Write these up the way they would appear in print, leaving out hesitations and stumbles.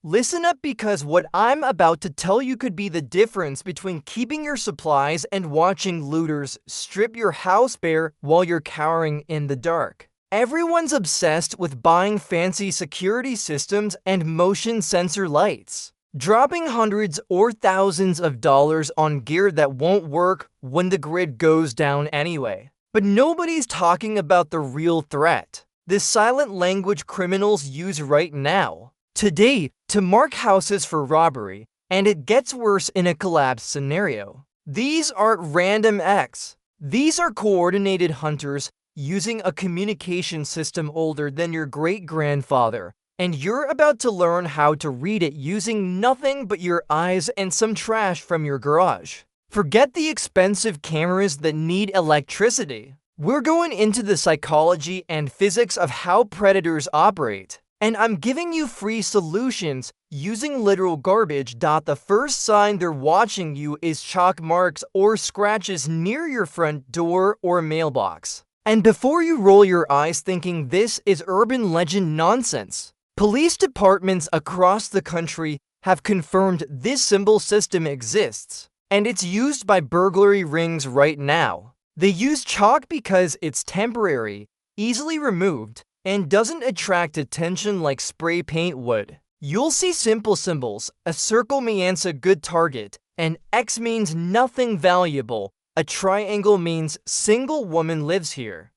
Listen up because what I'm about to tell you could be the difference between keeping your supplies and watching looters strip your house bare while you're cowering in the dark. Everyone's obsessed with buying fancy security systems and motion sensor lights, dropping hundreds or thousands of dollars on gear that won't work when the grid goes down anyway. But nobody's talking about the real threat, the silent language criminals use right now, today, to mark houses for robbery, and it gets worse in a collapse scenario. These aren't random acts. These are coordinated hunters using a communication system older than your great-grandfather, and you're about to learn how to read it using nothing but your eyes and some trash from your garage. Forget the expensive cameras that need electricity. We're going into the psychology and physics of how predators operate. And I'm giving you free solutions using literal garbage. The first sign they're watching you is chalk marks or scratches near your front door or mailbox. And before you roll your eyes thinking this is urban legend nonsense, police departments across the country have confirmed this symbol system exists, and it's used by burglary rings right now. They use chalk because it's temporary, easily removed, and doesn't attract attention like spray paint would. You'll see simple symbols. A circle means a good target, an X means nothing valuable, a triangle means single woman lives here,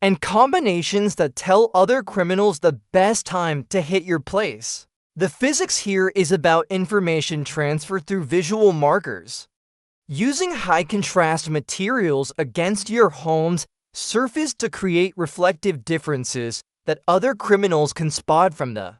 and combinations that tell other criminals the best time to hit your place. The physics here is about information transfer through visual markers. Using high-contrast materials against your home's surface to create reflective differences that other criminals can spot from the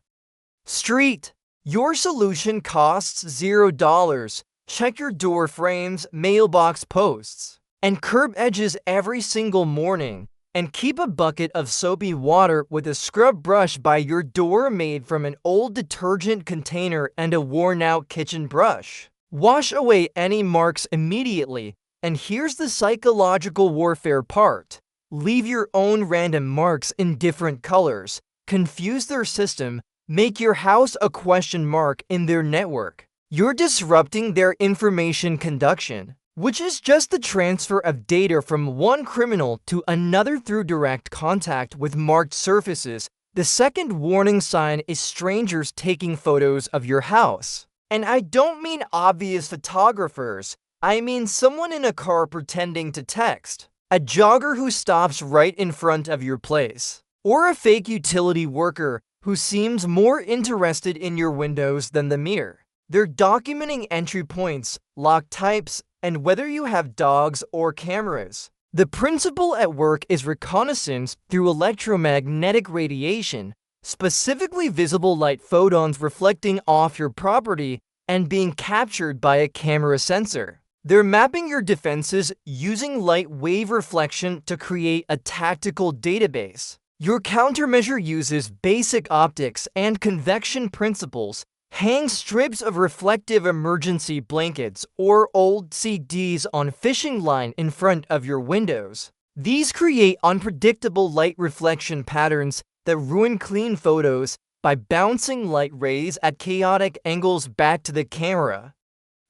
street. Your solution costs $0. Check your door frames, mailbox posts, and curb edges every single morning, and keep a bucket of soapy water with a scrub brush by your door made from an old detergent container and a worn-out kitchen brush. Wash away any marks immediately, and here's the psychological warfare part. Leave your own random marks in different colors, confuse their system, make your house a question mark in their network. You're disrupting their information conduction, which is just the transfer of data from one criminal to another through direct contact with marked surfaces. The second warning sign is strangers taking photos of your house. And I don't mean obvious photographers, I mean someone in a car pretending to text, a jogger who stops right in front of your place, or a fake utility worker who seems more interested in your windows than the mirror. They're documenting entry points, lock types, and whether you have dogs or cameras. The principle at work is reconnaissance through electromagnetic radiation, specifically visible light photons reflecting off your property and being captured by a camera sensor. They're mapping your defenses using light wave reflection to create a tactical database. Your countermeasure uses basic optics and convection principles. Hang strips of reflective emergency blankets or old CDs on fishing line in front of your windows. These create unpredictable light reflection patterns that ruin clean photos by bouncing light rays at chaotic angles back to the camera,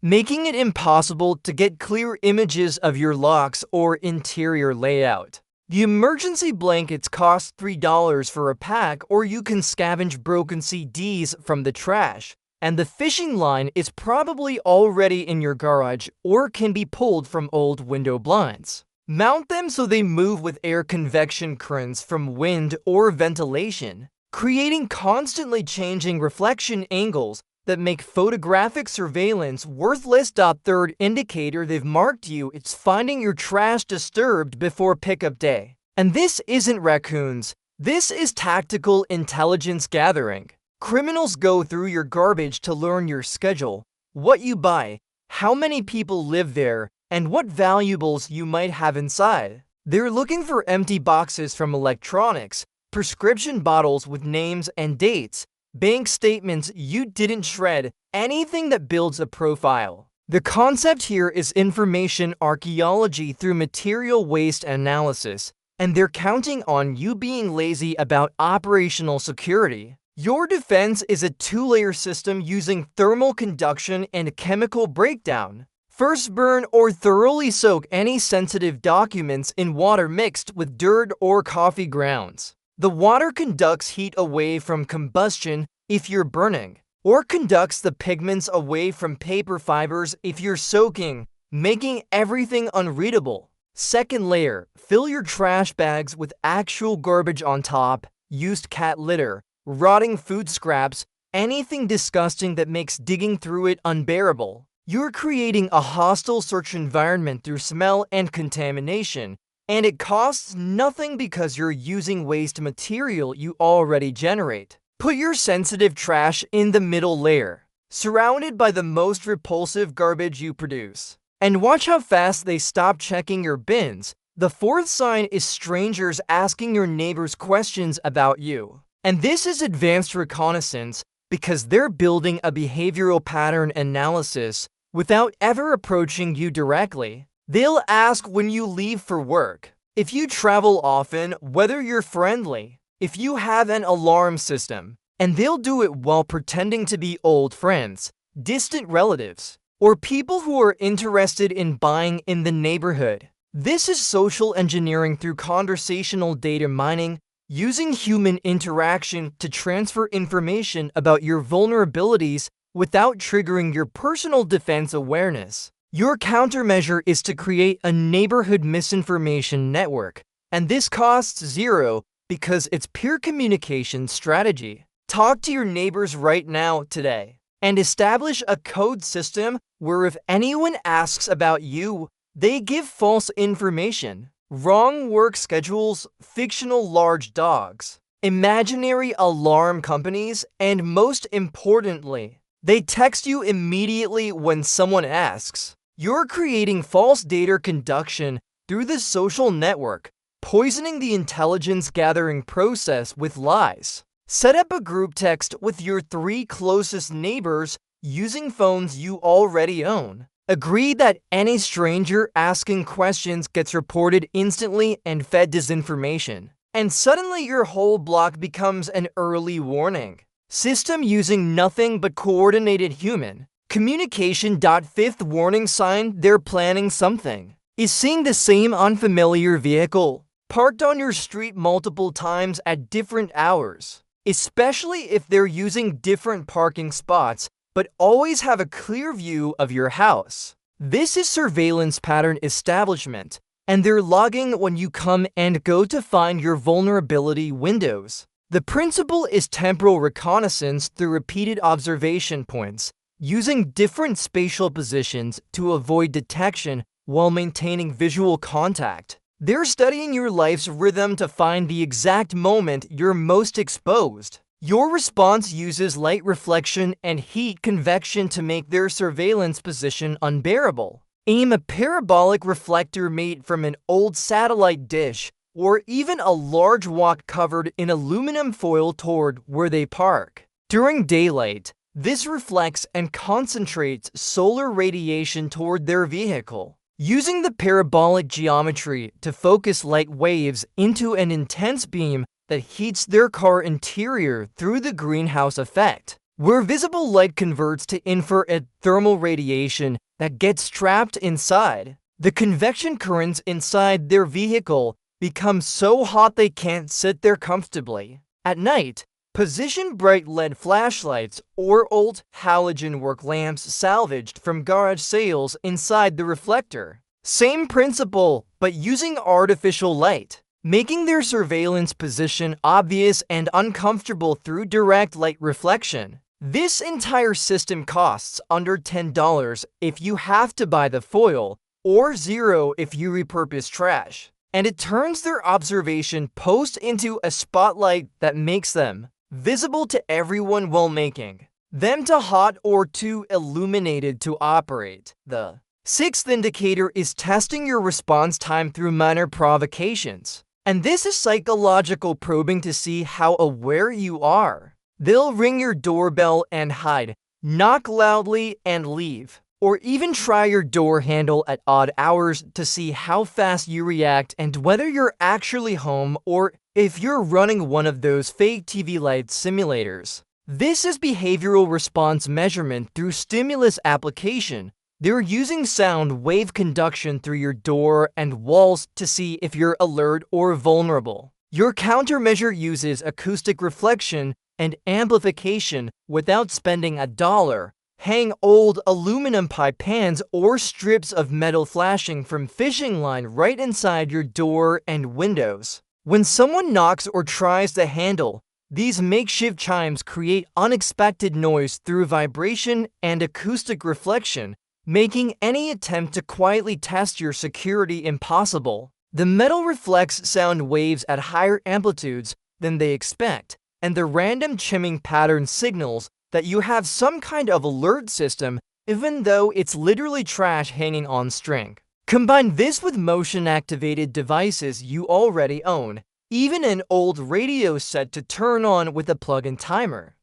making it impossible to get clear images of your locks or interior layout. The emergency blankets cost $3 for a pack, or you can scavenge broken CDs from the trash, and the fishing line is probably already in your garage or can be pulled from old window blinds. Mount them so they move with air convection currents from wind or ventilation, creating constantly changing reflection angles that make photographic surveillance worthless. Third indicator they've marked you, it's finding your trash disturbed before pickup day. And this isn't raccoons, this is tactical intelligence gathering. Criminals go through your garbage to learn your schedule, what you buy, how many people live there, and what valuables you might have inside. They're looking for empty boxes from electronics, prescription bottles with names and dates, bank statements you didn't shred, anything that builds a profile. The concept here is information archaeology through material waste analysis, and they're counting on you being lazy about operational security. Your defense is a two-layer system using thermal conduction and chemical breakdown. First, burn or thoroughly soak any sensitive documents in water mixed with dirt or coffee grounds. The water conducts heat away from combustion if you're burning, or conducts the pigments away from paper fibers if you're soaking, making everything unreadable. Second layer, fill your trash bags with actual garbage on top, used cat litter, rotting food scraps, anything disgusting that makes digging through it unbearable. You're creating a hostile search environment through smell and contamination, and it costs nothing because you're using waste material you already generate. Put your sensitive trash in the middle layer, surrounded by the most repulsive garbage you produce. And watch how fast they stop checking your bins. The fourth sign is strangers asking your neighbors questions about you. And this is advanced reconnaissance because they're building a behavioral pattern analysis without ever approaching you directly. They'll ask when you leave for work, if you travel often, whether you're friendly, if you have an alarm system, and they'll do it while pretending to be old friends, distant relatives, or people who are interested in buying in the neighborhood. This is social engineering through conversational data mining, using human interaction to transfer information about your vulnerabilities without triggering your personal defense awareness. Your countermeasure is to create a neighborhood misinformation network, and this costs zero because it's pure communication strategy. Talk to your neighbors right now today, and establish a code system where if anyone asks about you, they give false information. Wrong work schedules, fictional large dogs, imaginary alarm companies, and most importantly, they text you immediately when someone asks. You're creating false data conduction through the social network, poisoning the intelligence gathering process with lies. Set up a group text with your 3 closest neighbors using phones you already own. Agree that any stranger asking questions gets reported instantly and fed disinformation. And suddenly your whole block becomes an early warning system using nothing but coordinated human communication. Fifth warning sign they're planning something is seeing the same unfamiliar vehicle parked on your street multiple times at different hours, especially if they're using different parking spots but always have a clear view of your house. This is surveillance pattern establishment, and they're logging when you come and go to find your vulnerability windows. The principle is temporal reconnaissance through repeated observation points, using different spatial positions to avoid detection while maintaining visual contact. They're studying your life's rhythm to find the exact moment you're most exposed. Your response uses light reflection and heat convection to make their surveillance position unbearable. Aim a parabolic reflector made from an old satellite dish or even a large wok covered in aluminum foil toward where they park. During daylight, this reflects and concentrates solar radiation toward their vehicle, using the parabolic geometry to focus light waves into an intense beam that heats their car interior through the greenhouse effect, where visible light converts to infrared thermal radiation that gets trapped inside. The convection currents inside their vehicle become so hot they can't sit there comfortably. At night, position bright LED flashlights or old halogen work lamps salvaged from garage sales inside the reflector. Same principle, but using artificial light, making their surveillance position obvious and uncomfortable through direct light reflection. This entire system costs under $10 if you have to buy the foil, or $0 if you repurpose trash. And it turns their observation post into a spotlight that makes them visible to everyone while making them too hot or too illuminated to operate. The sixth indicator is testing your response time through minor provocations. And this is psychological probing to see how aware you are. They'll ring your doorbell and hide, knock loudly and leave, Or even try your door handle at odd hours to see how fast you react and whether you're actually home or if you're running one of those fake TV light simulators. This is behavioral response measurement through stimulus application. They're using sound wave conduction through your door and walls to see if you're alert or vulnerable. Your countermeasure uses acoustic reflection and amplification without spending a dollar. Hang old aluminum pipe pans or strips of metal flashing from fishing line right inside your door and windows. When someone knocks or tries the handle, these makeshift chimes create unexpected noise through vibration and acoustic reflection, making any attempt to quietly test your security impossible. The metal reflects sound waves at higher amplitudes than they expect, and the random chimming pattern signals that you have some kind of alert system, even though it's literally trash hanging on string. Combine this with motion-activated devices you already own, even an old radio set to turn on with a plug-in timer.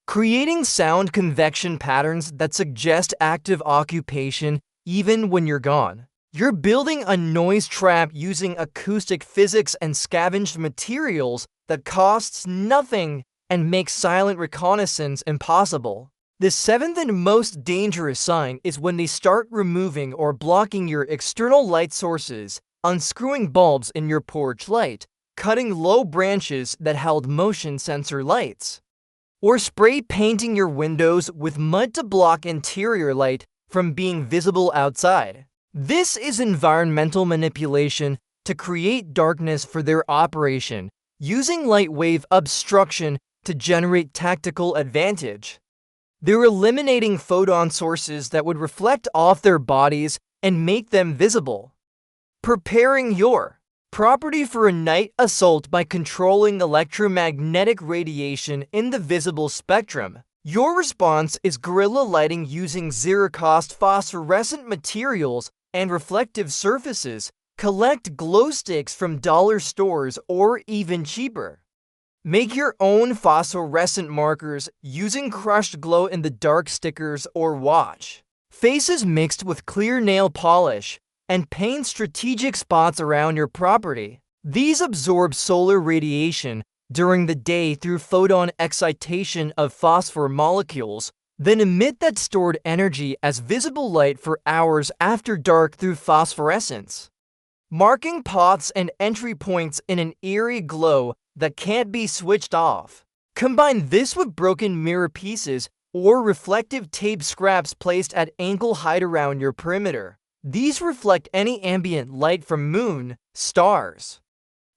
Creating sound convection patterns that suggest active occupation even when you're gone. You're building a noise trap using acoustic physics and scavenged materials that costs nothing and makes silent reconnaissance impossible. The seventh and most dangerous sign is when they start removing or blocking your external light sources, unscrewing bulbs in your porch light, cutting low branches that held motion sensor lights, or spray painting your windows with mud to block interior light from being visible outside. This is environmental manipulation to create darkness for their operation, using light wave obstruction to generate tactical advantage. They're eliminating photon sources that would reflect off their bodies and make them visible. Preparing your property for a night assault by controlling electromagnetic radiation in the visible spectrum. Your response is guerrilla lighting using zero-cost phosphorescent materials and reflective surfaces. Collect glow sticks from dollar stores or even cheaper. Make your own phosphorescent markers using crushed glow-in-the-dark stickers or watch faces mixed with clear nail polish, and paint strategic spots around your property. These absorb solar radiation during the day through photon excitation of phosphor molecules, then emit that stored energy as visible light for hours after dark through phosphorescence. Marking pots and entry points in an eerie glow that can't be switched off. Combine this with broken mirror pieces or reflective tape scraps placed at ankle height around your perimeter. These reflect any ambient light from moon, stars,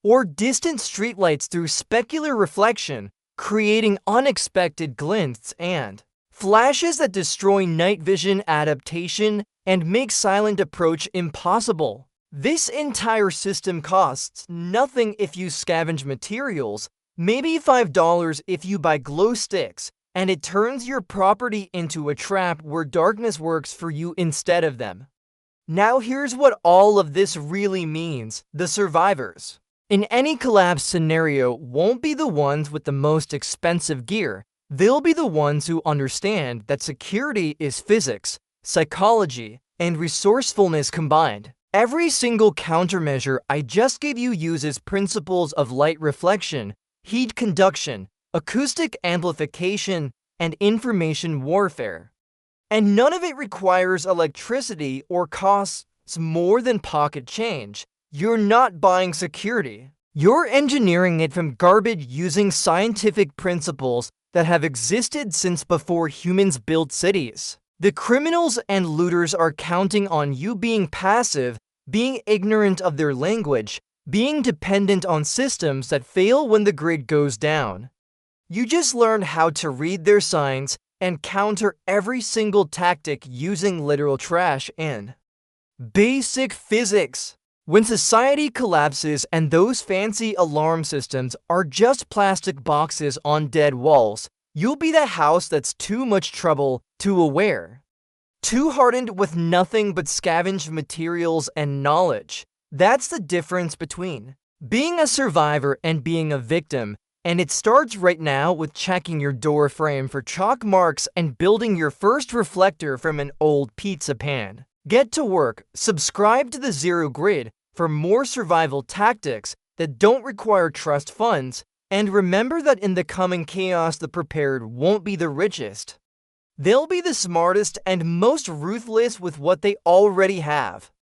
or distant streetlights through specular reflection, creating unexpected glints and flashes that destroy night vision adaptation and make silent approach impossible. This entire system costs nothing if you scavenge materials, maybe $5 if you buy glow sticks, and it turns your property into a trap where darkness works for you instead of them. Now here's what all of this really means. The survivors in any collapse scenario won't be the ones with the most expensive gear. They'll be the ones who understand that security is physics, psychology, and resourcefulness combined. Every single countermeasure I just gave you uses principles of light reflection, heat conduction, acoustic amplification, and information warfare. And none of it requires electricity or costs more than pocket change. You're not buying security. You're engineering it from garbage using scientific principles that have existed since before humans built cities. The criminals and looters are counting on you being passive, being ignorant of their language, being dependent on systems that fail when the grid goes down. You just learned how to read their signs and counter every single tactic using literal trash and basic physics. When society collapses and those fancy alarm systems are just plastic boxes on dead walls, you'll be the house that's too much trouble to aware. Too hardened with nothing but scavenged materials and knowledge. That's the difference between being a survivor and being a victim, And it starts right now with checking your door frame for chalk marks and building your first reflector from an old pizza pan. Get to work, subscribe to the Zero Grid for more survival tactics that don't require trust funds, and remember that in the coming chaos, the prepared won't be the richest. They'll be the smartest and most ruthless with what they already have.